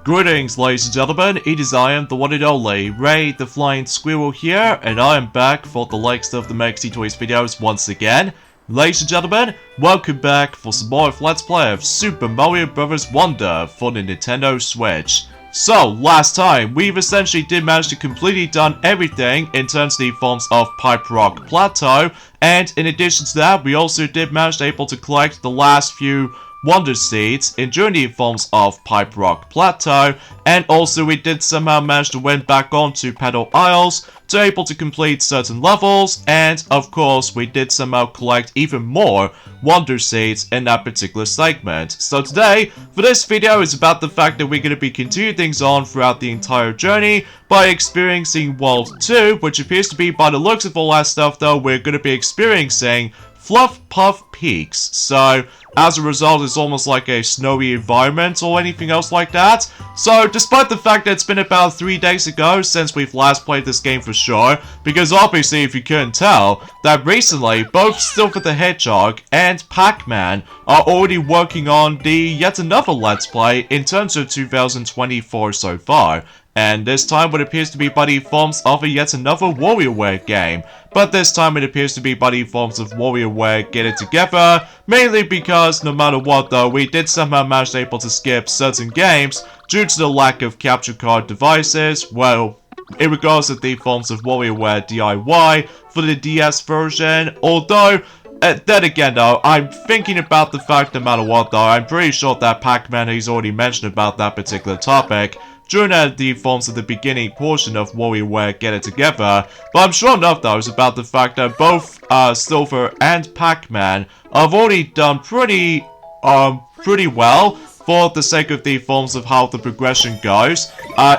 Greetings, ladies and gentlemen, it is I am the one and only Ray the Flying Squirrel here, and I am back for the likes of the Maxi Toys videos once again. Ladies and gentlemen, welcome back for some more Let's Play of Super Mario Bros. Wonder for the Nintendo Switch. So, last time, we've essentially did manage to completely done everything in terms of the forms of Pipe Rock Plateau, and in addition to that, we also did manage to able to collect the last few Wonder Seeds in Journey forms of Pipe Rock Plateau, and also we did somehow manage to win back onto Pedal Isles to able to complete certain levels, and of course we did somehow collect even more Wonder Seeds in that particular segment. So today, for this video, is about the fact that we're going to be continuing things on throughout the entire journey by experiencing World 2, which appears to be, by the looks of all that stuff though, we're going to be experiencing Fluff-Puff Peaks. So, as a result, it's almost like a snowy environment or anything else like that. So, despite the fact that it's been about 3 days ago since we've last played this game for sure, because obviously, if you couldn't tell, that recently, both Silver the Hedgehog and Pac-Man are already working on the yet another Let's Play in terms of 2024 so far. And this time what appears to be by the forms of yet another WarioWare game. But this time it appears to be by the forms of WarioWare Get It Together, mainly because no matter what though, we did somehow manage to able to skip certain games due to the lack of capture card devices, well, in regards to the forms of WarioWare DIY for the DS version, although then again though, I'm thinking about the fact no matter what though, I'm pretty sure that Pac-Man has already mentioned about that particular topic during the forms of the beginning portion of WarioWare Get It Together, but I'm sure enough though is about the fact that both Silver and Pac-Man have already done pretty well for the sake of the forms of how the progression goes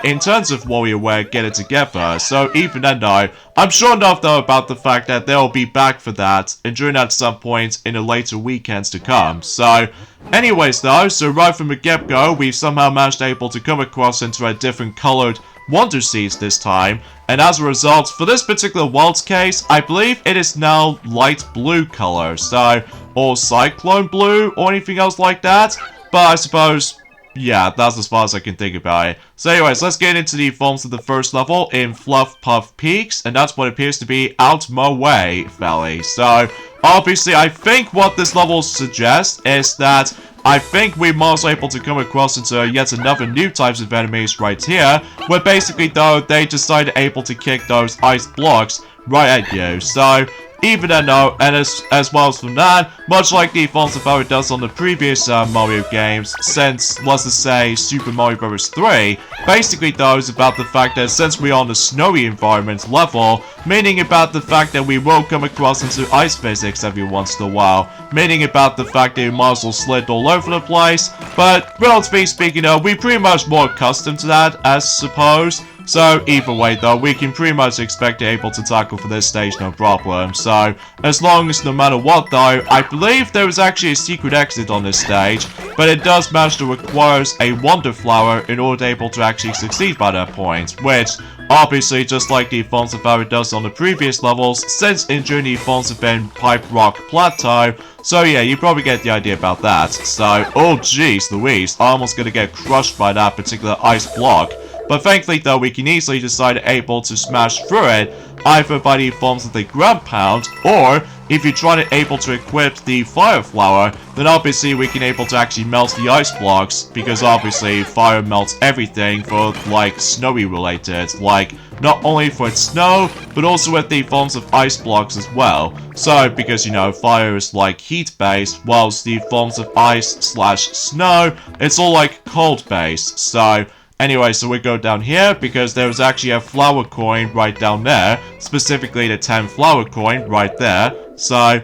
in terms of WarioWare Get It Together. So even then though, I'm sure enough though about the fact that they'll be back for that and during at some point in the later weekends to come. So anyways though, so right from the get-go, we've somehow managed to able to come across into a different colored Wonder Seeds this time, and as a result, for this particular world's case, I believe it is now light blue color, so, or cyclone blue, or anything else like that, but I suppose, yeah, that's as far as I can think about it. So anyways, let's get into the forms of the first level in Fluff-Puff Peaks, and that's what appears to be Out My Way Valley. So, obviously, I think what this level suggests is that I think we must be able to come across into yet another new types of enemies right here, where basically though, they decided able to kick those ice blocks right at you. So, even then though, and as well as from that, much like the forms of how it does on the previous Mario games, since, let's just say, Super Mario Bros. 3, basically though is about the fact that since we're on the snowy environment level, meaning about the fact that we will come across into ice physics every once in a while, meaning about the fact that we might as well slid all over the place, but relatively speaking though, we're pretty much more accustomed to that, I suppose. So, either way though, we can pretty much expect to be able to tackle for this stage no problem. So, as long as no matter what though, I believe there is actually a secret exit on this stage, but it does manage to require a Wonder Flower in order to be able to actually succeed by that point, which, obviously, just like the forms of how it does on the previous levels, since in Journey forms have been Pipe Rock Plateau, so yeah, you probably get the idea about that. So, oh jeez Louise, I'm almost gonna get crushed by that particular ice block. But thankfully though, we can easily decide able to smash through it, either by the forms of the ground pound, or if you're trying to able to equip the fire flower, then obviously we can able to actually melt the ice blocks, because obviously fire melts everything for like snowy related, like not only for its snow, but also with the forms of ice blocks as well. So, because you know, fire is like heat based, whilst the forms of ice slash snow, it's all like cold based. So, anyway, so we go down here because there's actually a flower coin right down there, specifically the 10 flower coin right there. So,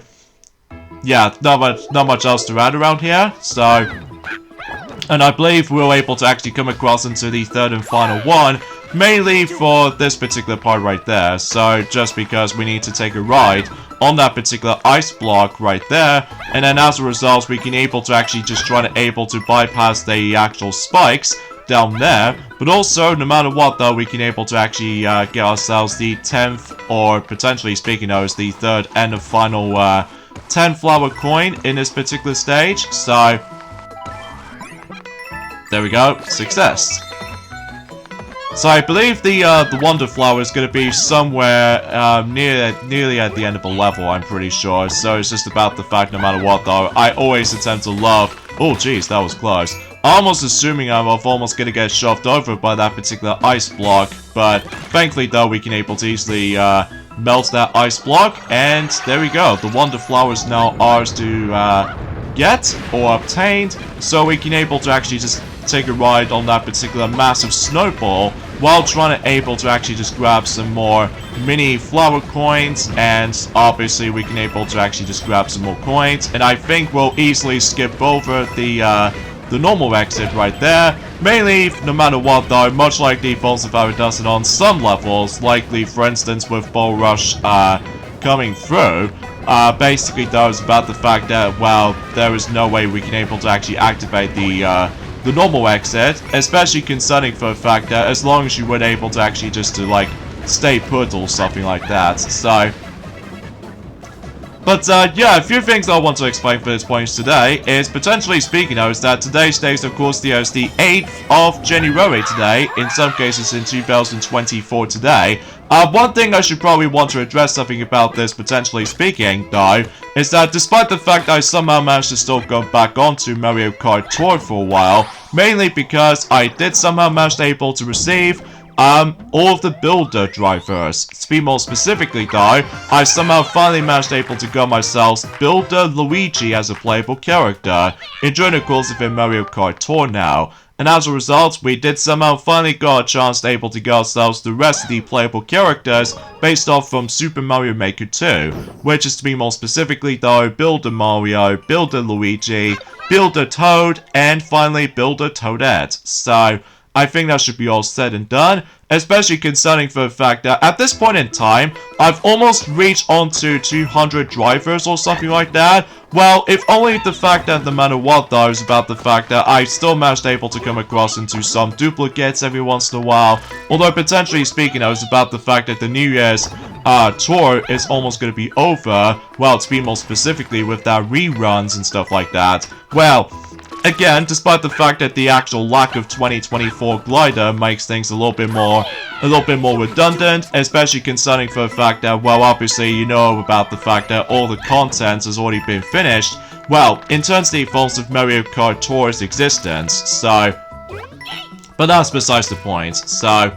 yeah, not much else to add around here. So, and I believe we were able to actually come across into the third and final one, mainly for this particular part right there. So, just because we need to take a ride on that particular ice block right there, and then as a result, we can able to actually just try to able to bypass the actual spikes down there, but also no matter what though, we can able to actually get ourselves the 10th, or potentially speaking of, the third and the final 10 flower coin in this particular stage. So there we go, success. So I believe the Wonder Flower is going to be somewhere nearly at the end of a level, I'm pretty sure. So it's just about the fact, no matter what, though, I always attempt to love... Oh, jeez, that was close. Almost assuming I'm almost going to get shoved over by that particular ice block. But thankfully, though, we can able to easily melt that ice block. And there we go. The Wonder Flower is now ours to get or obtained. So we can able to actually just take a ride on that particular massive snowball while trying to actually just grab some more mini flower coins, and obviously we can able to actually just grab some more coins, and I think we'll easily skip over the normal exit right there, mainly no matter what though, much like the Falls of Power does it on some levels, likely for instance with Bull Rush coming through. Basically though, it's about the fact that, well, there is no way we can able to actually activate the normal exit, especially concerning for the fact that as long as you were able to actually just to like stay put or something like that. So, but yeah, a few things I want to explain for this point today is, potentially speaking, is that today's date, of course, is the 8th of January today, in some cases in 2024 today. One thing I should probably want to address something about this, potentially speaking, though, is that despite the fact I somehow managed to still go back onto Mario Kart Tour for a while, mainly because I did somehow manage able to receive all of the builder drivers. To be more specifically though, I somehow finally managed able to go myself builder Luigi as a playable character, enjoying the course of Mario Kart Tour now. And as a result, we did somehow finally got a chance to able to get ourselves the rest of the playable characters based off from Super Mario Maker 2, which is to be more specifically though, Builder Mario, Builder Luigi, Builder Toad, and finally Builder Toadette. So, I think that should be all said and done, especially concerning for the fact that at this point in time, I've almost reached onto 200 drivers or something like that. Well, if only the fact that no matter what though is about the fact that I still managed able to come across into some duplicates every once in a while. Although potentially speaking, it's about the fact that the New Year's tour is almost going to be over. Well, to be more specifically with that reruns and stuff like that. Well, again, despite the fact that the actual lack of 2024 glider makes things a little bit more redundant, especially concerning for the fact that, well, obviously you know about the fact that all the content has already been finished. Well, in terms of the faults of Mario Kart Tour's existence, so, but that's besides the point. So,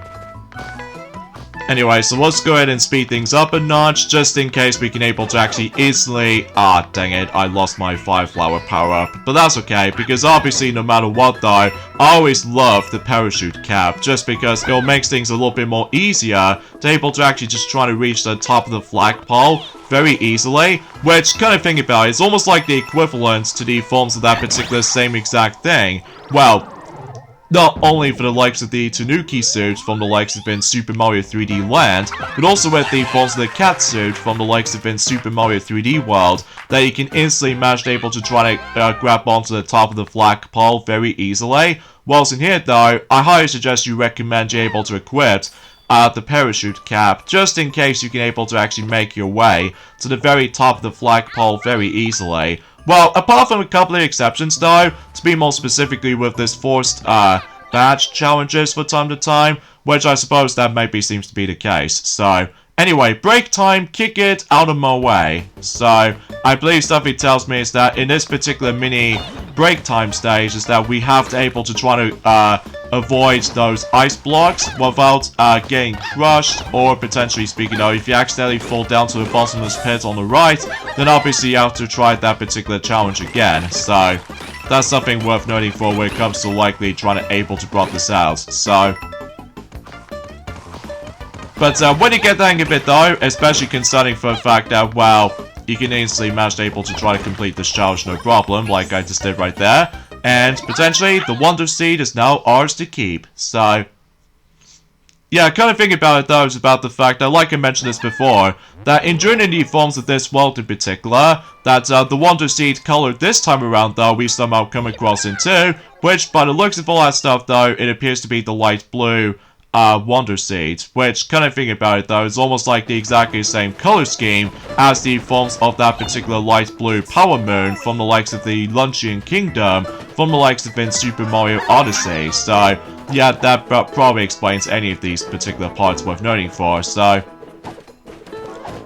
anyway, so let's go ahead and speed things up a notch, just in case we can able to actually easily... Ah, dang it, I lost my 5-flower power-up. But that's okay, because obviously, no matter what though, I always love the parachute cap, just because it'll make things a little bit more easier to able to actually just try to reach the top of the flagpole very easily, which, kind of think about it, is almost like the equivalent to the forms of that particular same exact thing. Well, not only for the likes of the Tanuki suit from the likes of in Super Mario 3D Land, but also with the forms of the cat suit from the likes of in Super Mario 3D World, that you can instantly manage able to try to grab onto the top of the flagpole very easily. Whilst in here though, I highly suggest you recommend you able to equip the parachute cap, just in case you can able to actually make your way to the very top of the flagpole very easily. Well, apart from a couple of exceptions though, to be more specifically with this forced badge challenges for time to time, which I suppose that maybe seems to be the case. So, anyway, break time, kick it out of my way. So, I believe stuff it tells me is that in this particular mini break time stage is that we have to able to try to avoid those ice blocks without getting crushed, or potentially speaking though, if you accidentally fall down to the bottomless pit on the right, then obviously you have to try that particular challenge again. So, that's something worth noting for when it comes to likely trying to able to block this out. So, but when you get the hang of it though, especially concerning for the fact that, well, you can instantly manage able to try to complete this challenge no problem, like I just did right there. And potentially, the Wonder Seed is now ours to keep. So, yeah, kind of thinking about it though is about the fact that, like I mentioned this before, that in joining the forms of this world in particular, that the Wonder Seed color this time around though we somehow come across into, which by the looks of all that stuff though, it appears to be the light blue Wonder Seed, which, kind of thinking about it though, is almost like the exactly same color scheme as the forms of that particular light blue Power Moon from the likes of the Luncheon Kingdom, from the likes of in Super Mario Odyssey. So, yeah, that probably explains any of these particular parts worth noting for, so...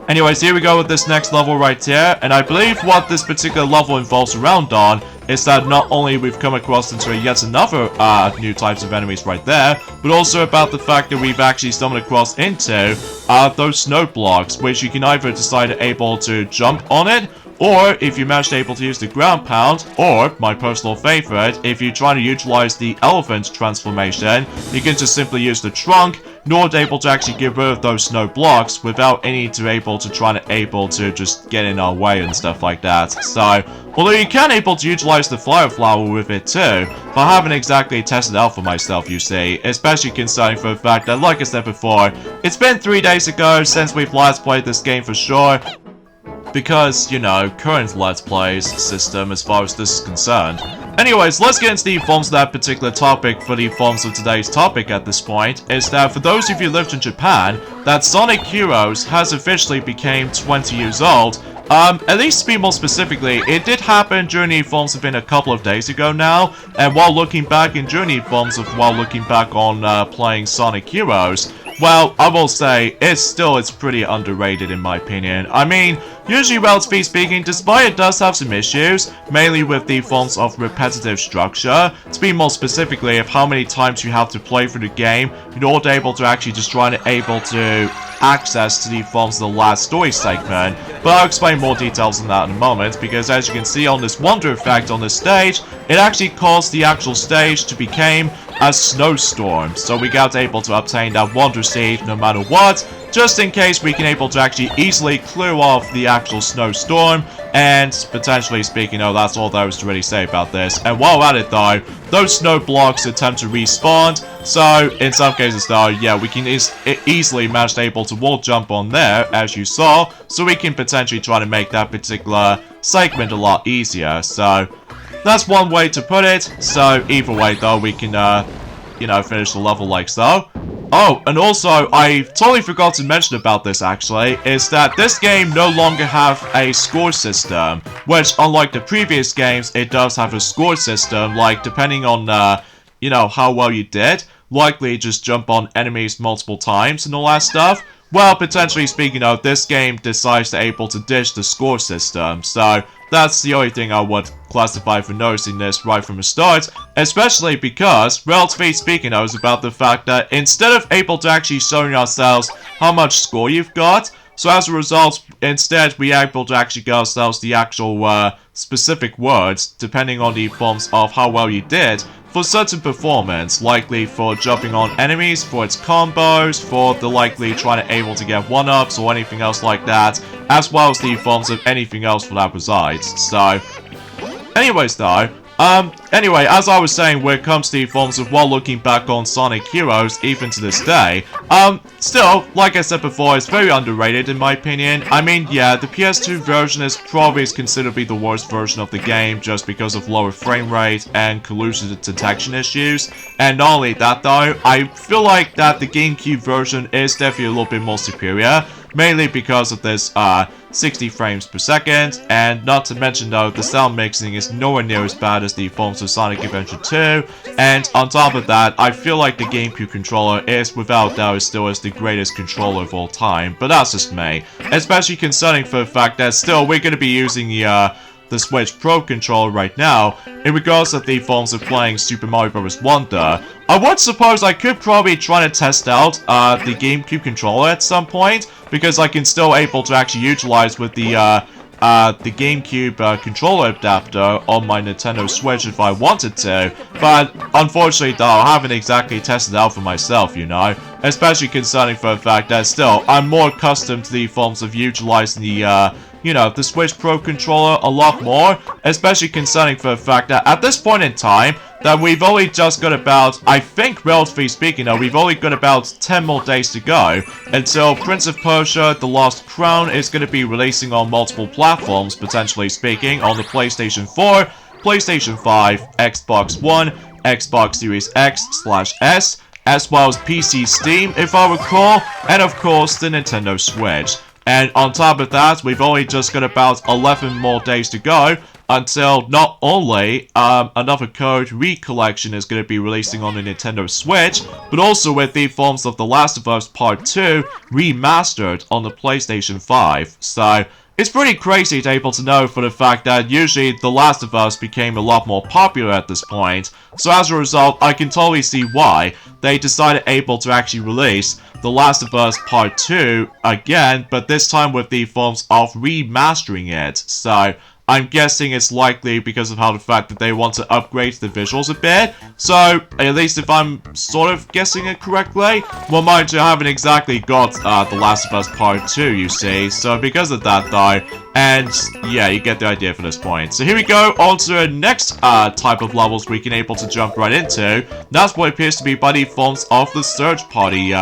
Anyways, here we go with this next level right here, and I believe what this particular level involves around on is that not only we've come across into yet another new types of enemies right there, but also about the fact that we've actually stumbled across into those snow blocks, which you can either decide able to jump on it, or if you manage to able to use the ground pound, or, my personal favorite, if you're trying to utilize the elephant transformation, you can just simply use the trunk, nor able to actually get rid of those snow blocks without any to able to just get in our way and stuff like that. So, although you can able to utilize the fire flower with it too, but I haven't exactly tested out for myself, you see, especially concerning for the fact that, like I said before, it's been 3 days ago since we've last played this game for sure. Because, you know, current Let's Plays system as far as this is concerned. Anyways, let's get into the forms of that particular topic for the forms of today's topic at this point, is that for those of you who lived in Japan, that Sonic Heroes has officially became 20 years old. At least to be more specifically, it did happen during the forms of a couple of days ago now, and while looking back in during the forms of while looking back on playing Sonic Heroes, well, I will say, it's pretty underrated in my opinion. I mean, usually relatively speaking, despite it does have some issues, mainly with the forms of repetitive structure, to be more specifically of how many times you have to play through the game in order to able to actually just try to able to access to the forms of the last story segment, but I'll explain more details on that in a moment, because as you can see on this wonder effect on this stage, it actually caused the actual stage to become a snowstorm, so we got able to obtain that wonder seed no matter what, just in case we can able to actually easily clear off the actual snowstorm, and potentially speaking, oh, that's all there is to really say about this. And while at it though, those snow blocks attempt to respawn, so in some cases though, yeah, we can easily manage to able to wall jump on there, as you saw, so we can potentially try to make that particular segment a lot easier, so that's one way to put it. So either way though, we can, you know, finish the level like so. Oh, and also, I totally forgot to mention about this actually, is that this game no longer have a score system, which unlike the previous games, it does have a score system, like depending on, you know, how well you did, likely just jump on enemies multiple times and all that stuff. Well, potentially speaking of, this game decides to able to ditch the score system, so that's the only thing I would classify for noticing this right from the start, especially because, relatively speaking, I was about the fact that instead of able to actually showing ourselves how much score you've got, so as a result, instead we are able to actually get ourselves the actual specific words, depending on the forms of how well you did, for certain performance, likely for jumping on enemies, for its combos, for the likely trying to able to get one-ups or anything else like that, as well as the forms of anything else for that besides. So, anyways though, anyway, as I was saying, when it comes to the forms of while looking back on Sonic Heroes, even to this day, still, like I said before, it's very underrated in my opinion. I mean, yeah, the PS2 version is probably considered to be the worst version of the game just because of lower frame rate and collision detection issues. And not only that though, I feel like that the GameCube version is definitely a little bit more superior, mainly because of this, 60 frames per second, and not to mention though, the sound mixing is nowhere near as bad as the forms of Sonic Adventure 2, and on top of that, I feel like the GameCube controller is, without doubt, still is the greatest controller of all time, but that's just me, especially concerning for the fact that still we're going to be using the Switch Pro controller right now, in regards of the forms of playing Super Mario Bros. Wonder. I would suppose I could probably try to test out the GameCube controller at some point, because I can still able to actually utilize with the GameCube controller adapter on my Nintendo Switch if I wanted to, but unfortunately though, I haven't exactly tested it out for myself, you know, especially concerning for the fact that still, I'm more accustomed to the forms of utilizing the, you know, the Switch Pro controller a lot more, especially concerning for the fact that at this point in time, that we've only just got about, I think, relatively speaking, though, we've only got about 10 more days to go until Prince of Persia: The Lost Crown is going to be releasing on multiple platforms, potentially speaking, on the PlayStation 4, PlayStation 5, Xbox One, Xbox Series X/S, as well as PC Steam, if I recall, and of course the Nintendo Switch. And on top of that, we've only just got about 11 more days to go until not only another Code Recollection is going to be releasing on the Nintendo Switch, but also with the forms of The Last of Us Part 2 remastered on the PlayStation 5. So it's pretty crazy to able to know for the fact that usually The Last of Us became a lot more popular at this point. So as a result, I can totally see why they decided able to actually release The Last of Us Part 2 again, but this time with the forms of remastering it. So I'm guessing it's likely because of how the fact that they want to upgrade the visuals a bit. So, at least if I'm sort of guessing it correctly. Well, mind you, I haven't exactly got The Last of Us Part 2, you see. So, because of that, though, and yeah, you get the idea for this point. So, here we go, on to the next type of levels we can able to jump right into. That's what appears to be by the forms of the Search Party,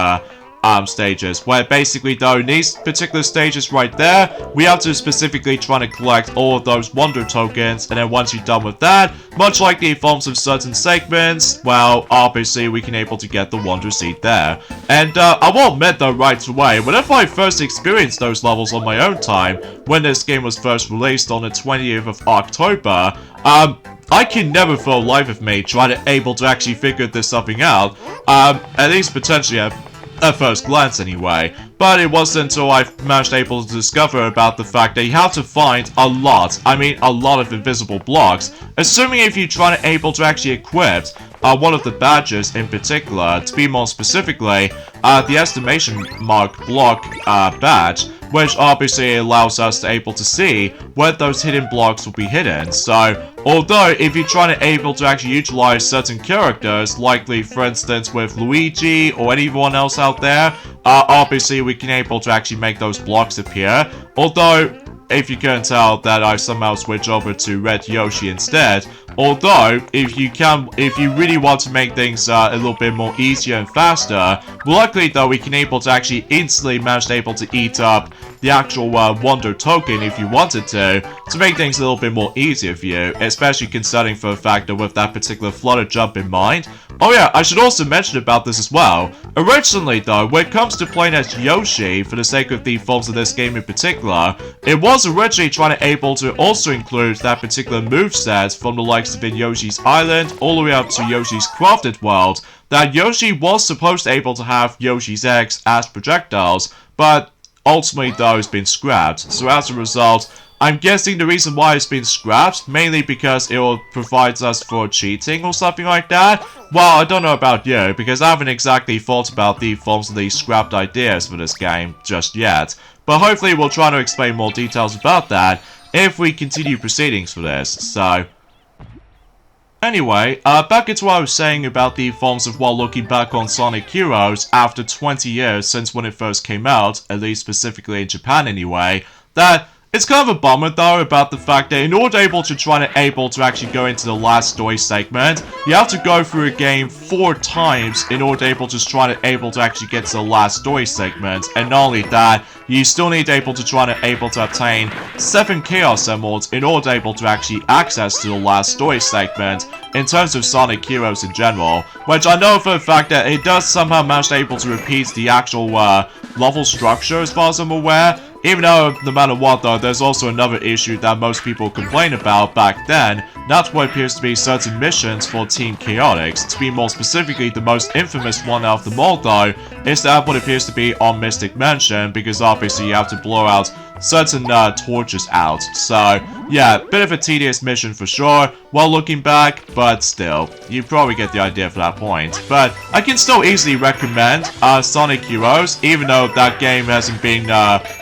stages, where basically though in these particular stages right there, we have to specifically try to collect all of those wonder tokens, and then once you're done with that, much like the forms of certain segments, well, obviously we can able to get the wonder seed there. And I will admit though right away, whenever I first experienced those levels on my own time, when this game was first released on the 20th of October, I can never for the life of me try to able to actually figure this something out, at least potentially at first glance anyway, but it wasn't until I managed able to discover about the fact that you have to find a lot of invisible blocks, assuming if you try to able to actually equip one of the badges in particular, to be more specifically, the estimation mark block badge, which obviously allows us to able to see where those hidden blocks will be hidden. So, although if you're trying to able to actually utilize certain characters, likely for instance with Luigi or anyone else out there, obviously we can able to actually make those blocks appear. Although, if you can tell that I somehow switch over to Red Yoshi instead. Although, if you really want to make things a little bit more easier and faster, luckily though we can able to actually instantly manage to able to eat up the actual wonder token if you wanted to make things a little bit more easier for you, especially considering for the fact that with that particular flutter jump in mind. Oh yeah, I should also mention about this as well. Originally though, when it comes to playing as Yoshi, for the sake of the forms of this game in particular, it was originally trying to able to also include that particular moveset from the likes of in Yoshi's Island all the way up to Yoshi's Crafted World, that Yoshi was supposed to able to have Yoshi's eggs as projectiles, but ultimately though it's been scrapped. So as a result, I'm guessing the reason why it's been scrapped, mainly because it will provide us for cheating or something like that. Well, I don't know about you, because I haven't exactly thought about the forms of these scrapped ideas for this game just yet. But hopefully we'll try to explain more details about that if we continue proceedings for this, so... Anyway, back into what I was saying about the forms of while looking back on Sonic Heroes after 20 years since when it first came out, at least specifically in Japan anyway, that it's kind of a bummer though about the fact that in order to actually go into the last story segment, you have to go through a game 4 times in order to actually get to the last story segment, and not only that, you still need to obtain 7 Chaos Emeralds in order to actually access to the last story segment in terms of Sonic Heroes in general, which I know for the fact that it does somehow manage to repeat the actual level structure as far as I'm aware. Even though, no matter what though, there's also another issue that most people complain about back then. That's what appears to be certain missions for Team Chaotix. To be more specifically, the most infamous one out of them all though, is that what appears to be on Mystic Mansion, because obviously you have to blow out certain torches out. So, yeah, bit of a tedious mission for sure, while looking back, but still, you probably get the idea for that point. But I can still easily recommend Sonic Heroes, even though that game hasn't been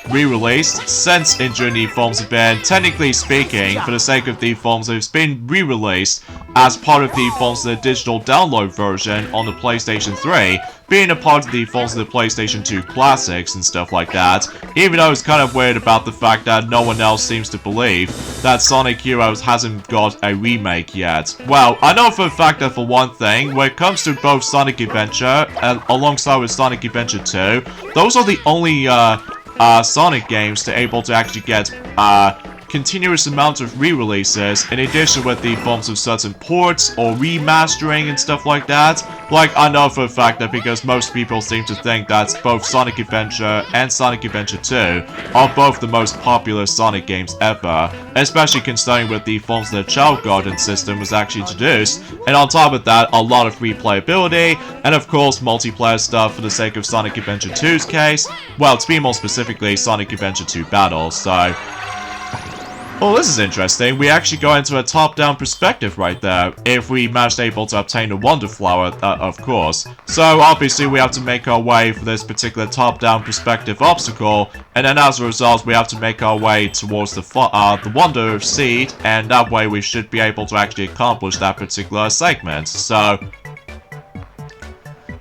re-released since Infinity Forms have been, technically speaking, for the sake of the forms, it's been re-released as part of the forms of the digital download version on the PlayStation 3, being a part of the forms of the PlayStation 2 classics and stuff like that, even though it's kind of weird about the fact that no one else seems to believe that Sonic Heroes hasn't got a remake yet. Well, I know for a fact that for one thing, when it comes to both Sonic Adventure and alongside with Sonic Adventure 2, those are the only Sonic games to able to actually get continuous amount of re-releases, in addition with the forms of certain ports or remastering and stuff like that. Like, I know for a fact that because most people seem to think that both Sonic Adventure and Sonic Adventure 2 are both the most popular Sonic games ever, especially considering with the forms of the Child Garden system was actually introduced, and on top of that, a lot of replayability, and of course, multiplayer stuff for the sake of Sonic Adventure 2's case. Well, to be more specifically, Sonic Adventure 2 Battle, so... Well, this is interesting. We actually go into a top-down perspective right there, if we managed able to obtain the Wonder Flower, of course. So, obviously, we have to make our way for this particular top-down perspective obstacle, and then as a result, we have to make our way towards the Wonder Seed, and that way we should be able to actually accomplish that particular segment. So...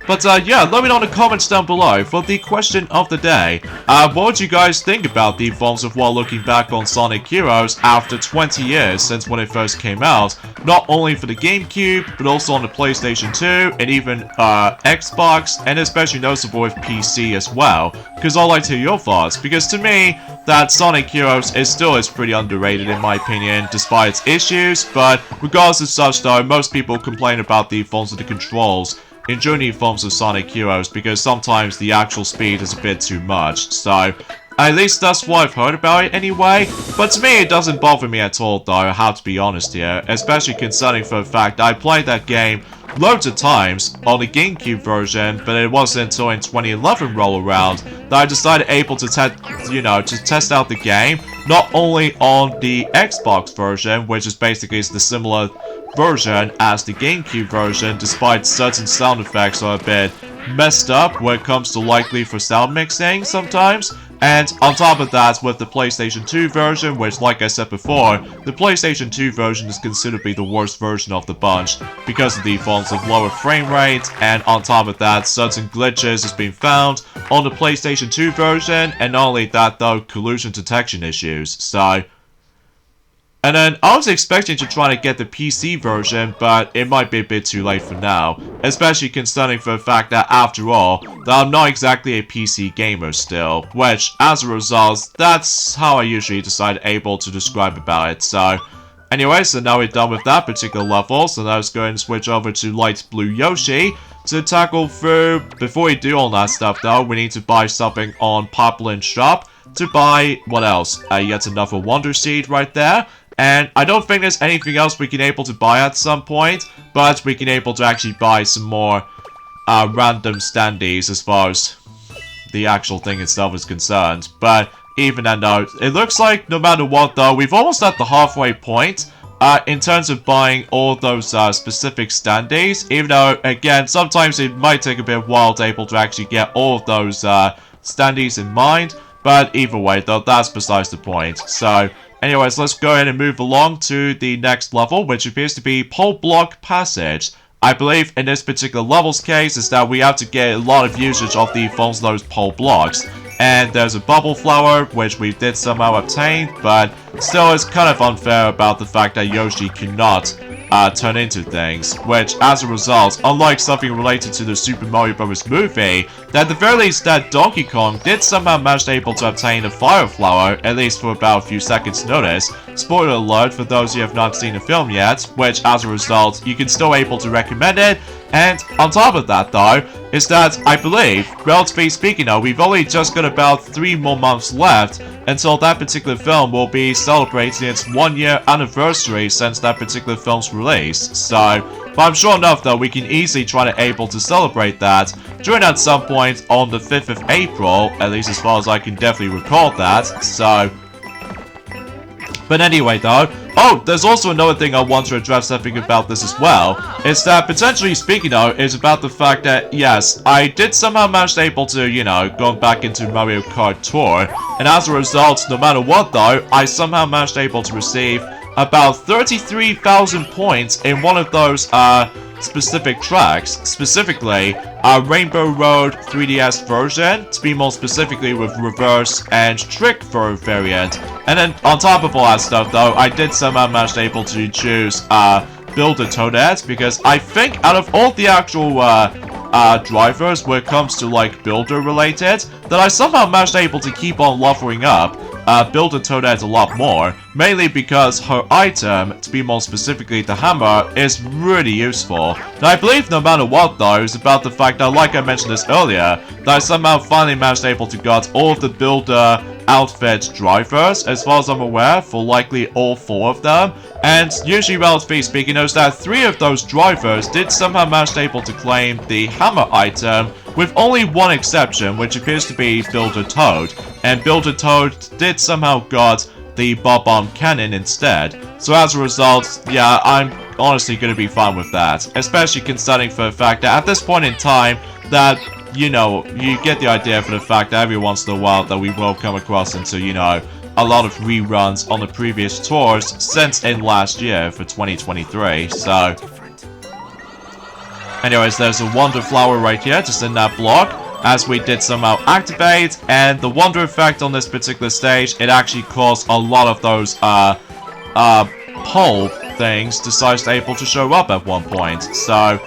But yeah, let me know in the comments down below for the question of the day. What would you guys think about the forms of while looking back on Sonic Heroes after 20 years since when it first came out? Not only for the GameCube, but also on the PlayStation 2, and even Xbox, and especially noticeable with PC as well. Because I'd like to hear your thoughts, because to me, that Sonic Heroes is pretty underrated in my opinion, despite its issues, but regardless of such though, most people complain about the forms of the controls in journey forms of Sonic Heroes because sometimes the actual speed is a bit too much, so at least that's what I've heard about it anyway. But to me it doesn't bother me at all though, I have to be honest here, especially concerning for the fact I played that game loads of times on the GameCube version, but it wasn't until in 2011 roll around that I decided to test out the game, not only on the Xbox version, which is basically the similar version as the GameCube version, despite certain sound effects are a bit messed up when it comes to likely for sound mixing sometimes. And on top of that, with the PlayStation 2 version, which like I said before, the PlayStation 2 version is considered to be the worst version of the bunch because of the forms of lower frame rate, and on top of that, certain glitches has been found on the PlayStation 2 version, and not only that though, collision detection issues, so... And then, I was expecting to try to get the PC version, but it might be a bit too late for now. Especially concerning for the fact that, after all, that I'm not exactly a PC gamer still. Which, as a result, that's how I usually decide able to describe about it, so... Anyway, so now we're done with that particular level, so now let's go and switch over to Light Blue Yoshi to tackle through. Before we do all that stuff though, we need to buy something on Poplin Shop to buy, what else? Yet another Wonder Seed right there. And I don't think there's anything else we can able to buy at some point, but we can able to actually buy some more random standees as far as the actual thing itself is concerned. But even then though, it looks like no matter what though, we've almost at the halfway point in terms of buying all those specific standees, even though again, sometimes it might take a bit of a while to able to actually get all of those standees in mind, but either way though, that's besides the point. So anyways, let's go ahead and move along to the next level, which appears to be Pole Block Passage. I believe in this particular level's case is that we have to get a lot of usage of the forms of those pole blocks. And there's a bubble flower, which we did somehow obtain, but still it's kind of unfair about the fact that Yoshi cannot turn into things, which as a result, unlike something related to the Super Mario Bros. Movie, that at the very least that Donkey Kong did somehow manage able to obtain a fire flower, at least for about a few seconds notice. Spoiler alert for those who have not seen the film yet, which as a result, you can still able to recommend it. And on top of that though, is that I believe, relatively speaking though, we've only just got about 3 more months left until that particular film will be celebrating its 1-year anniversary since that particular film's release. So, but I'm sure enough though, we can easily try to able to celebrate that during at some point on the 5th of April, at least as far as I can definitely recall that, so... But anyway though, oh, there's also another thing I want to address something about this as well. It's that, potentially speaking though, is about the fact that, yes, I did somehow manage to able to, you know, go back into Mario Kart Tour, and as a result, no matter what though, I somehow managed able to receive about 33,000 points in one of those, specific tracks, specifically Rainbow Road 3DS version, to be more specifically with reverse and trick variant. And then on top of all that stuff though, I did somehow manage able to choose Builder Toadette, because I think out of all the actual drivers when it comes to like builder related, that I somehow managed able to keep on leveling up build a Toadette a lot more, mainly because her item, to be more specifically the hammer, is really useful. Now I believe no matter what though, it's about the fact that, like I mentioned this earlier, that I somehow finally managed able to get all of the builder outfit drivers, as far as I'm aware, for likely all 4 of them. And usually, relatively speaking, knows that 3 of those drivers did somehow manage able to claim the hammer item, with only one exception, which appears to be Builder Toad. And Builder Toad did somehow got the Bob-Bomb Cannon instead. So as a result, yeah, I'm honestly gonna be fine with that. Especially considering for the fact that at this point in time, that, you know, you get the idea for the fact that every once in a while that we will come across into, you know, a lot of reruns on the previous tours since in last year for 2023, so... Anyways, there's a Wonder Flower right here, just in that block, as we did somehow activate, and the Wonder effect on this particular stage, it actually caused a lot of those, pole things decided able to show up at one point, so...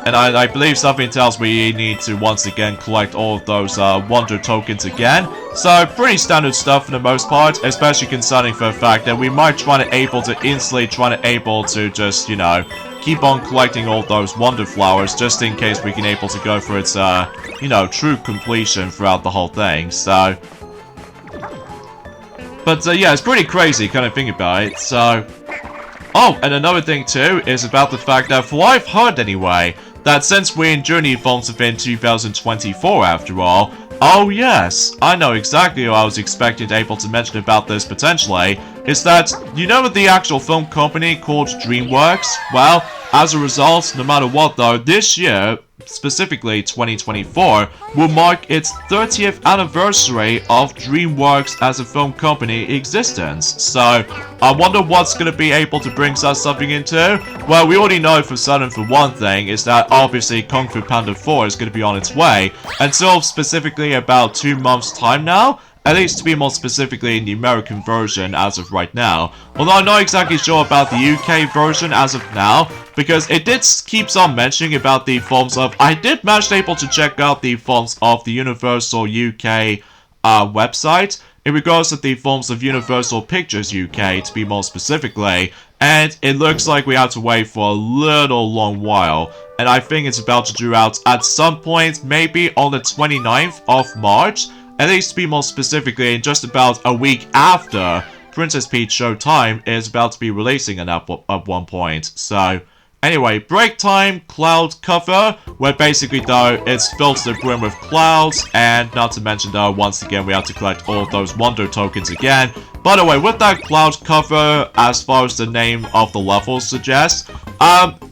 And I believe something tells me we need to once again collect all of those Wonder tokens again. So pretty standard stuff for the most part, especially concerning for the fact that we might try to able to instantly just, you know, keep on collecting all those Wonder Flowers just in case we can able to go for its, you know, true completion throughout the whole thing, so... But yeah, it's pretty crazy kind of thing about it, so... Oh, and another thing too is about the fact that, for what I've heard anyway, that since we're in Journey Forms within 2024 after all, oh yes, I know exactly what I was expecting to able to mention about this potentially, is that, you know the actual film company called DreamWorks? Well, as a result, no matter what though, this year, specifically 2024, will mark its 30th anniversary of DreamWorks as a film company existence. So, I wonder what's going to be able to bring us something into? Well, we already know for certain for one thing, is that obviously Kung Fu Panda 4 is going to be on its way, until specifically about 2 months time now. At least to be more specifically in the American version as of right now. Although I'm not exactly sure about the UK version as of now, because it keeps on mentioning about the forms of... I did manage able to check out the forms of the Universal UK website, in regards to the forms of Universal Pictures UK, to be more specifically, and it looks like we have to wait for a little long while, and I think it's about to due out at some point, maybe on the 29th of March, at least to be more specifically, in just about a week after Princess Peach Showtime is about to be releasing at one point. So, anyway, break time, cloud cover, where basically though, it's filled to the brim with clouds, and not to mention though, once again we have to collect all of those Wonder tokens again. By the way, with that cloud cover, as far as the name of the level suggests,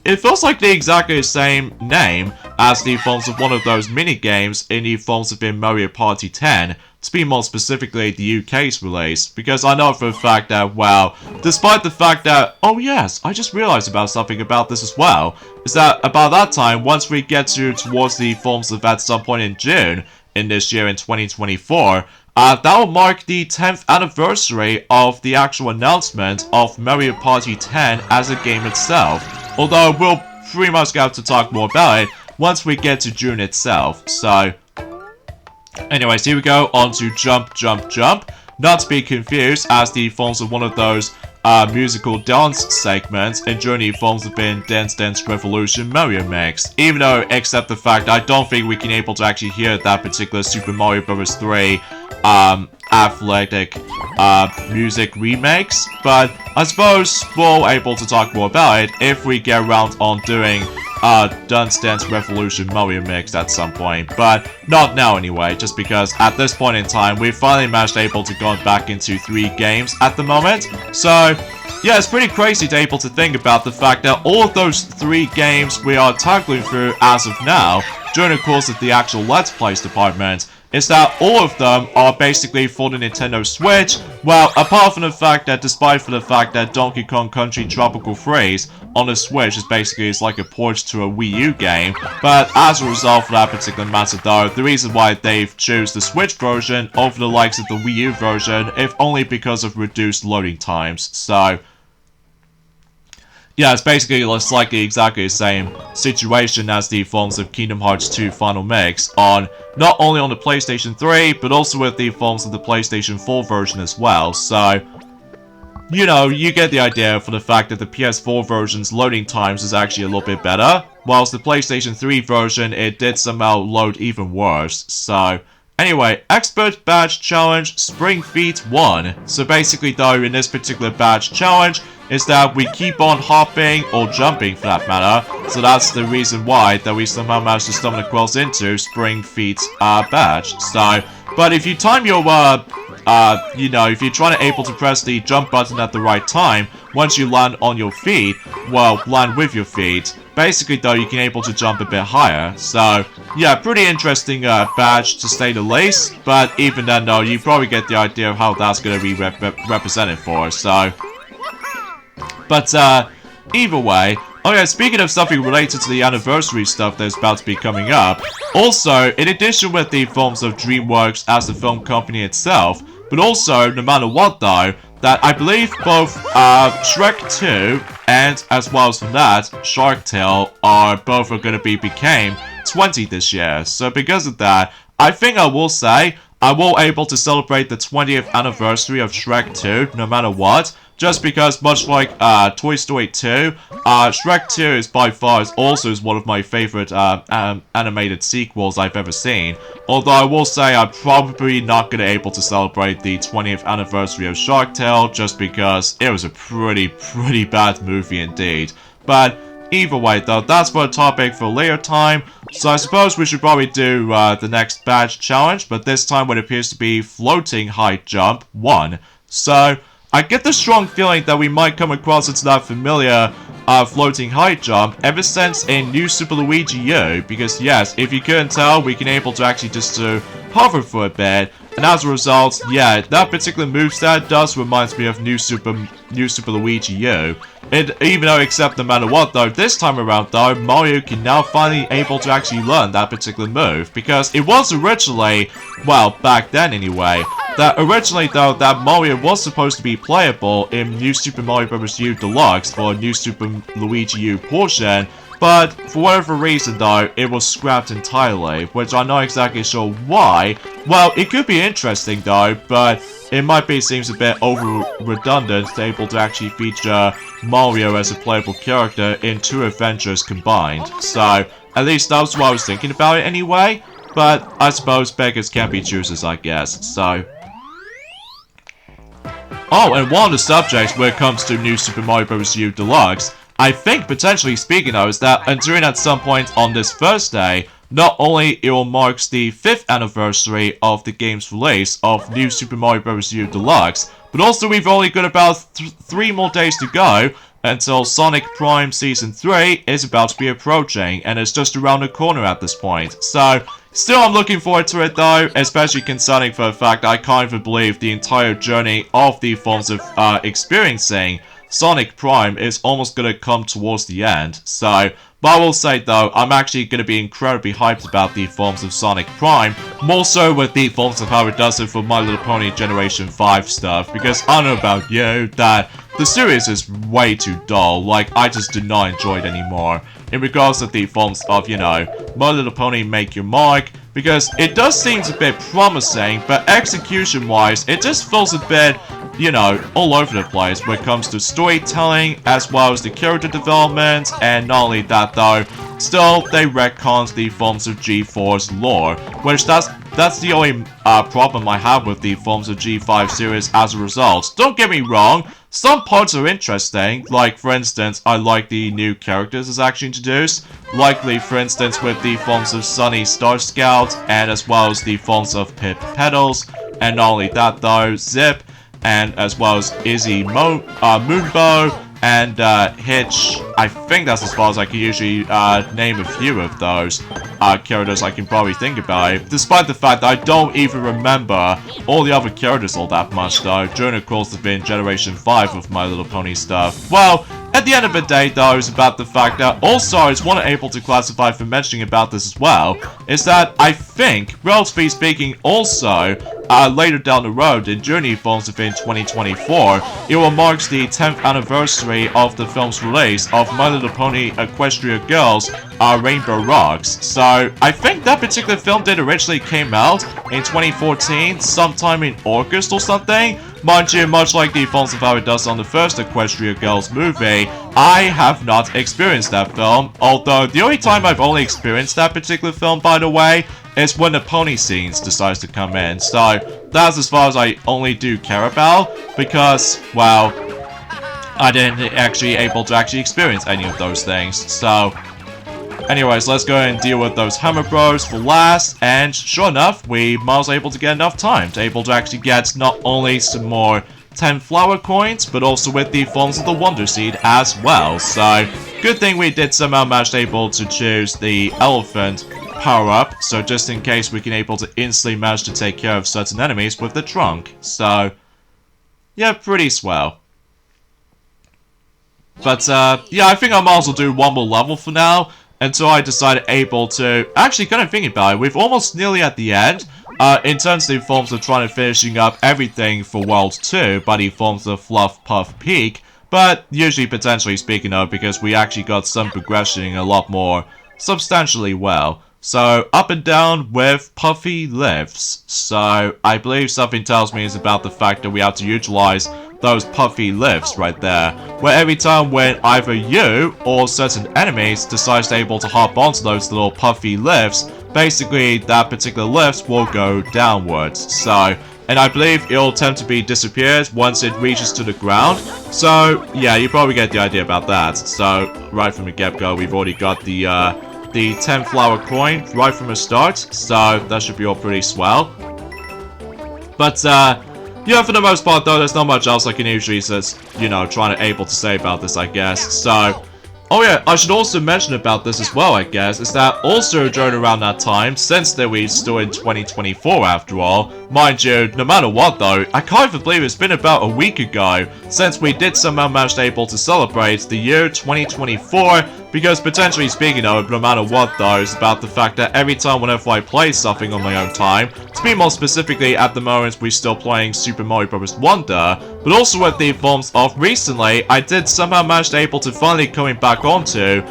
it feels like the exactly the same name as the forms of one of those mini-games in the forms within Mario Party 10, to be more specifically the UK's release, because I know for a fact that, well, despite the fact that, oh yes, I just realized about something about this as well, is that about that time, once we get towards the forms of at some point in June, in this year in 2024, that will mark the 10th anniversary of the actual announcement of Mario Party 10 as a game itself, although we'll pretty much have to talk more about it once we get to June itself, so... Anyways, here we go, on to Jump, Jump, Jump. Not to be confused as the forms of one of those musical dance segments in Journey forms within Dance Dance Revolution Mario Mix. Even though, except the fact I don't think we can able to actually hear that particular Super Mario Bros. 3 athletic music remakes, but I suppose we'll able to talk more about it if we get around on doing Dance Dance Revolution Mario Mix at some point, but not now anyway, just because at this point in time, we've finally managed able to go back into 3 games at the moment, so yeah, it's pretty crazy to able to think about the fact that all of those 3 games we are tackling through as of now, during the course of the actual Let's Plays department, is that all of them are basically for the Nintendo Switch. Well, apart from the fact that, despite for the fact that Donkey Kong Country Tropical Freeze on the Switch is basically like a port to a Wii U game, but as a result for that particular matter though, the reason why they've chose the Switch version over the likes of the Wii U version, if only because of reduced loading times, so... Yeah, it's basically it's like exactly the same situation as the forms of Kingdom Hearts 2 Final Mix on not only on the PlayStation 3, but also with the forms of the PlayStation 4 version as well. So, you know, you get the idea for the fact that the PS4 version's loading times is actually a little bit better, whilst the PlayStation 3 version, it did somehow load even worse. So, anyway, Expert Badge Challenge, Spring Feet 1. So basically though, in this particular badge challenge, is that we keep on hopping, or jumping for that matter, so that's the reason why that we somehow managed to stumble across into Spring Feet badge. So, but if you time your, you know, if you're trying to able to press the jump button at the right time, once you land on your feet, well, land with your feet, basically though, you can able to jump a bit higher. So, yeah, pretty interesting badge to say the least, but even then though, you probably get the idea of how that's going to be represented for, so. But, either way, oh yeah, speaking of something related to the anniversary stuff that's about to be coming up, also, in addition with the films of DreamWorks as the film company itself, but also, no matter what though, that I believe both Shrek 2 and as well as from that, Shark Tale are both going to became 20 this year. So because of that, I think I will say I will able to celebrate the 20th anniversary of Shrek 2 no matter what. Just because, much like Toy Story 2, Shrek 2 is by far also one of my favorite animated sequels I've ever seen. Although I will say I'm probably not going to able to celebrate the 20th anniversary of Shark Tale just because it was a pretty bad movie indeed. But either way though, that's for a topic for a later time. So I suppose we should probably do the next badge challenge, but this time what appears to be Floating High Jump 1. So I get the strong feeling that we might come across into that familiar floating high jump ever since in New Super Luigi U, because yes, if you couldn't tell, we can able to actually just hover for a bit, and as a result, yeah, that particular moveset does remind me of New Super Luigi U. Even though, except no matter what though, this time around though, Mario can now finally able to actually learn that particular move, because it was originally, well, back then anyway, that originally though, that Mario was supposed to be playable in New Super Mario Bros. U Deluxe for New Super Luigi U portion, but for whatever reason though, it was scrapped entirely, which I'm not exactly sure why. Well, it could be interesting though, but it might be seems a bit over redundant to able to actually feature Mario as a playable character in 2 adventures combined. So, at least that's what I was thinking about it anyway, but I suppose beggars can't be choosers, I guess, so. Oh, and one of the subjects when it comes to New Super Mario Bros. U Deluxe, I think potentially speaking of, is that during at some point on this Thursday, not only it will mark the 5th anniversary of the game's release of New Super Mario Bros. U Deluxe, but also we've only got about 3 more days to go until Sonic Prime Season 3 is about to be approaching, and it's just around the corner at this point. So, still I'm looking forward to it though, especially concerning for the fact I can't even believe the entire journey of the forms of experiencing Sonic Prime is almost gonna come towards the end. So, but I will say though, I'm actually gonna be incredibly hyped about the forms of Sonic Prime, more so with the forms of how it does it for My Little Pony Generation 5 stuff, because I don't know about you, that the series is way too dull, like I just do not enjoy it anymore, in regards to the forms of, you know, My Little Pony Make Your Mark, because it does seem a bit promising, but execution-wise, it just feels a bit, you know, all over the place when it comes to storytelling, as well as the character development, and not only that though, still, they retcon the forms of G4's lore, which that's the only problem I have with the forms of G5 series as a result. Don't get me wrong, some parts are interesting, like for instance, I like the new characters it's actually introduced, likely for instance with the forms of Sunny Star Scout, and as well as the forms of Pip Petals, and not only that though, Zip, and as well as Izzy Moonbow, and Hitch. I think that's as far as I can usually name a few of those characters I can probably think about it, despite the fact that I don't even remember all the other characters all that much though, during the course of being Generation 5 of My Little Pony stuff. Well, At the end of the day, though, is about the fact that also is what I'm able to classify for mentioning about this as well, is that I think, relatively speaking, also, later down the road in Journey Films within 2024, it will mark the 10th anniversary of the film's release of My Little Pony Equestria Girls Rainbow Rocks. So, I think that particular film did originally came out in 2014, sometime in August or something. Mind you, much like the films of how it does on the first Equestria Girls movie, I have not experienced that film, although the only time I've only experienced that particular film, by the way, is when the pony scenes decides to come in. So, that's as far as I only do care about, because, well, I didn't actually able to experience any of those things. So, anyways, let's go and deal with those Hammer Bros for last, and sure enough, we was able to get enough time to able to actually get not only some more 10 flower coins, but also with the forms of the Wonder Seed as well. So, good thing we did somehow manage able to choose the elephant power-up, so just in case we can able to instantly manage to take care of certain enemies with the trunk. So, yeah, pretty swell. But, yeah, I think I might as well do one more level for now, until I decided able to... Actually, kind of thinking about it, we've almost nearly at the end, in terms of the forms of trying to finishing up everything for World 2 by the forms of Fluff-Puff Peak, but usually potentially speaking of, because we actually got some progression a lot more substantially well. So, up and down with puffy lifts. So, I believe something tells me it's about the fact that we have to utilize those puffy lifts right there, where every time when either you or certain enemies decides to able to hop onto those little puffy lifts, basically that particular lift will go downwards. So, and I believe it'll tend to be disappeared once it reaches to the ground. So, yeah, you probably get the idea about that. So, right from the get-go, we've already got the 10 flower coin right from the start, so that should be all pretty swell. But, yeah, for the most part, though, there's not much else I can usually just, you know, trying to able to say about this, I guess. So, oh yeah, I should also mention about this as well, I guess, is that also during around that time, since that we're still in 2024 after all, mind you, no matter what though, I can't even believe it's been about a week ago since we did somehow manage able to celebrate the year 2024, because potentially speaking of, no matter what though, it's about the fact that every time whenever I play something on my own time, to be more specifically at the moment we're still playing Super Mario Bros. Wonder, but also with the forms of recently, I did somehow manage to able to finally coming back onto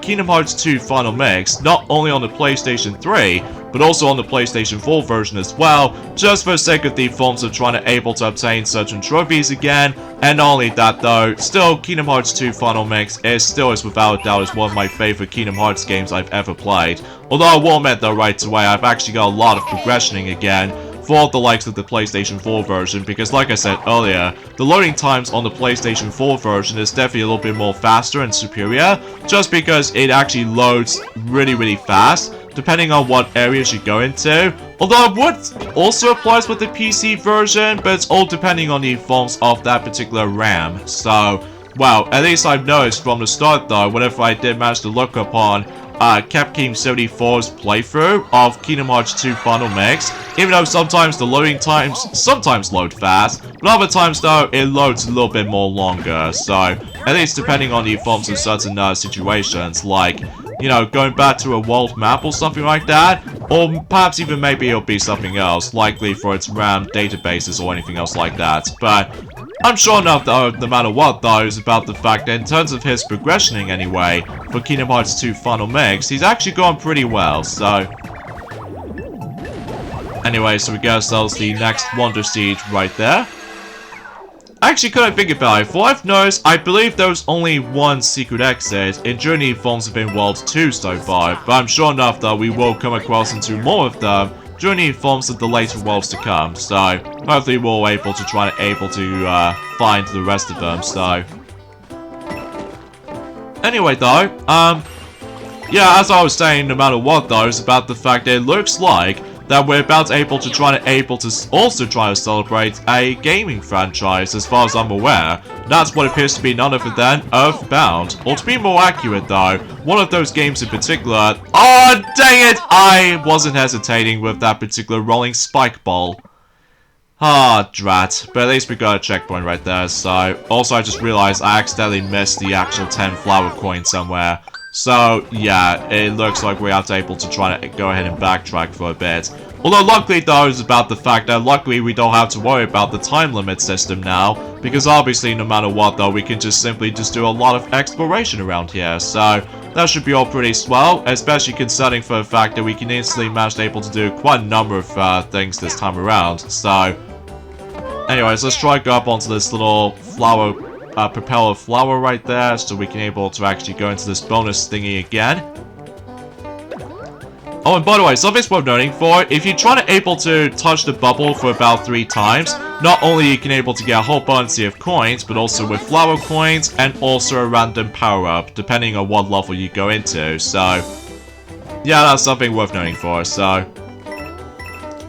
Kingdom Hearts 2 Final Mix, not only on the PlayStation 3, but also on the PlayStation 4 version as well, just for the sake of the forms of trying to able to obtain certain trophies again. And not only that though, still Kingdom Hearts 2 Final Mix is still without a doubt is one of my favorite Kingdom Hearts games I've ever played. Although I will admit though right away, I've actually got a lot of progressioning again for the likes of the PlayStation 4 version, because like I said earlier, the loading times on the PlayStation 4 version is definitely a little bit more faster and superior, just because it actually loads really fast, depending on what areas you go into. Although it would also applies with the PC version, but it's all depending on the forms of that particular RAM. So, well, at least I've noticed from the start though, whenever I did manage to look upon Capcom74's playthrough of Kingdom Hearts 2 Final Mix, even though sometimes the loading times sometimes load fast, but other times though it loads a little bit more longer. So at least depending on the forms of certain situations, like, you know, going back to a world map or something like that, or perhaps even maybe it'll be something else, likely for its RAM databases or anything else like that. But I'm sure enough though, no matter what though, is about the fact that in terms of his progressioning anyway, for Kingdom Hearts 2 Final Mix, he's actually gone pretty well, so... Anyway, so we get ourselves the next Wonder Seed right there. Actually, couldn't think about it. For what I've noticed, I believe there was only one secret exit in Journey Forms Within World 2 so far, but I'm sure enough that we will come across into more of them Journey Forms of the later worlds to come, so hopefully we'll be able to try to find the rest of them, so... Anyway though, yeah, as I was saying, no matter what though, it's about the fact that it looks like that we're about able to also try to celebrate a gaming franchise, as far as I'm aware. That's what appears to be none other than Earthbound. Or to be more accurate though, one of those games in particular... Oh, dang it! I wasn't hesitating with that particular rolling spike ball. Ah, drat. But at least we got a checkpoint right there, so... Also, I just realized I accidentally missed the actual 10 flower coin somewhere. So, yeah, it looks like we are able to try to go ahead and backtrack for a bit. Although, luckily, though, it's about the fact that luckily we don't have to worry about the time limit system now. Because obviously, no matter what, though, we can just simply do a lot of exploration around here. So, that should be all pretty swell, especially considering for the fact that we can instantly manage able to do quite a number of things this time around. So, anyways, let's try to go up onto this little flower, propeller flower right there, so we can able to actually go into this bonus thingy again. Oh, and by the way, something's worth noting for, if you try to able to touch the bubble for about 3 times, not only you can able to get a whole bunch of coins, but also with flower coins, and also a random power-up, depending on what level you go into, so... yeah, that's something worth noting for, so...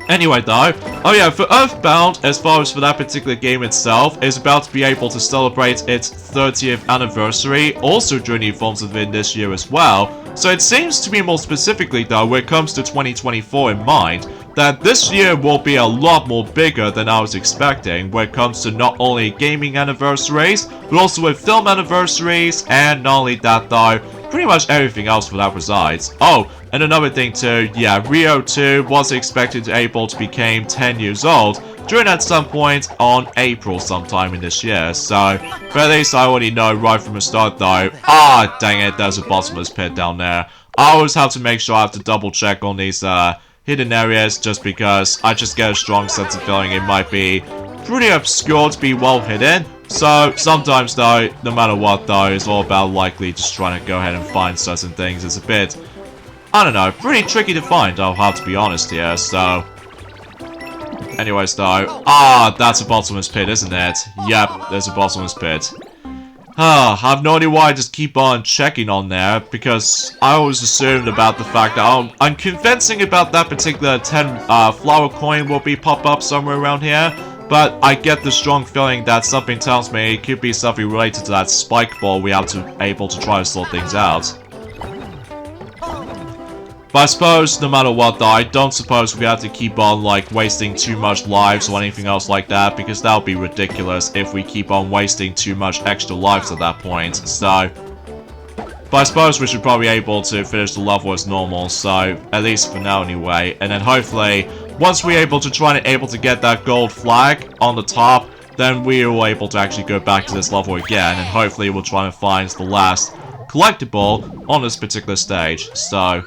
Anyway though, oh yeah, for Earthbound, as far as for that particular game itself, is about to be able to celebrate its 30th anniversary, also during the forms of it this year as well. So it seems to me more specifically though, when it comes to 2024 in mind, that this year will be a lot more bigger than I was expecting when it comes to not only gaming anniversaries, but also with film anniversaries, and not only that though, pretty much everything else for that resides. Oh, and another thing too, yeah, Rio 2 was expected to able to become 10 years old during at some point on April sometime in this year, so, but at least I already know right from the start though, ah, dang it, there's a bottomless pit down there. I always have to make sure I have to double check on these, hidden areas, just because I just get a strong sense of feeling it might be pretty obscure to be well hidden. So, sometimes though, no matter what though, it's all about likely just trying to go ahead and find certain things. It's a bit, I don't know, pretty tricky to find, I'll have to be honest here, so... Anyways though, ah, that's a bottomless pit, isn't it? Yep, there's a bottomless pit. I have no idea why I just keep on checking on there, because I always assumed about the fact that I'm convincing about that particular 10 flower coin will be pop up somewhere around here, but I get the strong feeling that something tells me it could be something related to that spike ball we have to able to try to sort things out. But I suppose, no matter what though, I don't suppose we have to keep on, like, wasting too much lives or anything else like that, because that would be ridiculous if we keep on wasting too much extra lives at that point, so... But I suppose we should probably be able to finish the level as normal, so, at least for now anyway, and then hopefully, once we're able to try to get that gold flag on the top, then we will able to actually go back to this level again, and hopefully we'll try and find the last collectible on this particular stage, so...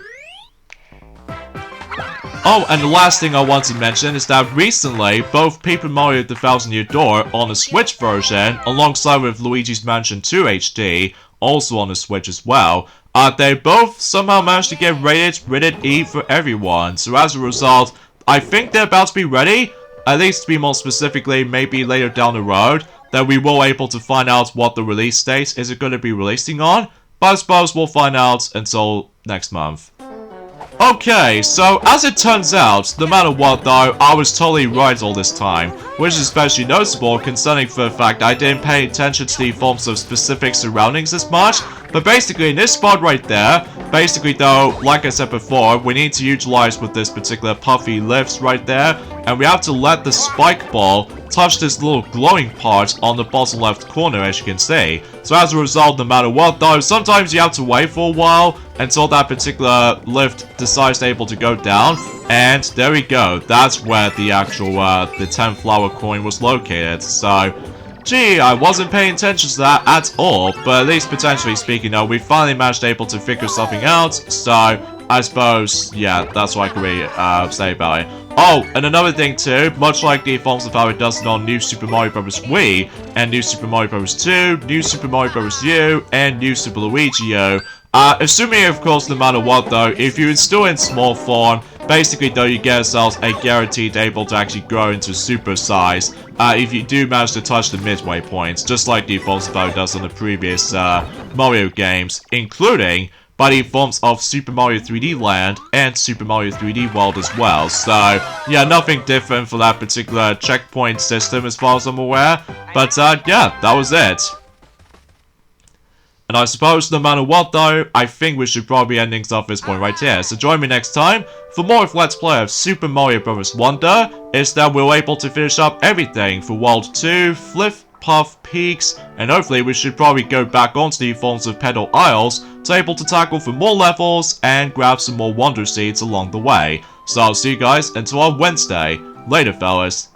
Oh, and the last thing I want to mention is that recently, both Paper Mario The Thousand Year Door on the Switch version, alongside with Luigi's Mansion 2 HD, also on the Switch as well, they both somehow managed to get rated E for everyone. So as a result, I think they're about to be ready, at least to be more specifically, maybe later down the road, that we will able to find out what the release date is it going to be releasing on, but I suppose we'll find out until next month. Okay, so as it turns out, no matter what though, I was totally right all this time, which is especially noticeable concerning for the fact I didn't pay attention to the forms of specific surroundings as much, but basically in this spot right there, basically though, like I said before, we need to utilize with this particular puffy lifts right there, and we have to let the spike ball touch this little glowing part on the bottom left corner, as you can see. So as a result, no matter what though, sometimes you have to wait for a while until that particular lift decides to able to go down, and there we go, that's where the actual the 10 flower coin was located. So gee, I wasn't paying attention to that at all, but at least potentially speaking though, we finally managed able to figure something out, so I suppose, yeah, that's what I can really say about it. Oh, and another thing too, much like the forms of how it does on New Super Mario Bros. Wii, and New Super Mario Bros. 2, New Super Mario Bros. U, and New Super Luigi U, assuming of course no matter what though, if you install in small form, basically though you get yourselves a guaranteed able to actually grow into super size, if you do manage to touch the midway points, just like the forms of how it does on the previous Mario games, including by the forms of Super Mario 3D Land and Super Mario 3D World as well. So, yeah, nothing different for that particular checkpoint system as far as I'm aware. But, yeah, that was it. And I suppose no matter what though, I think we should probably end things off this point right here. So join me next time for more of Let's Play of Super Mario Bros. Wonder, is that we're able to finish up everything for World 2, Fluff-Puff Peaks, and hopefully we should probably go back onto the forms of Pedal Isles to able to tackle for more levels and grab some more Wonder Seeds along the way. So I'll see you guys until on Wednesday. Later fellas.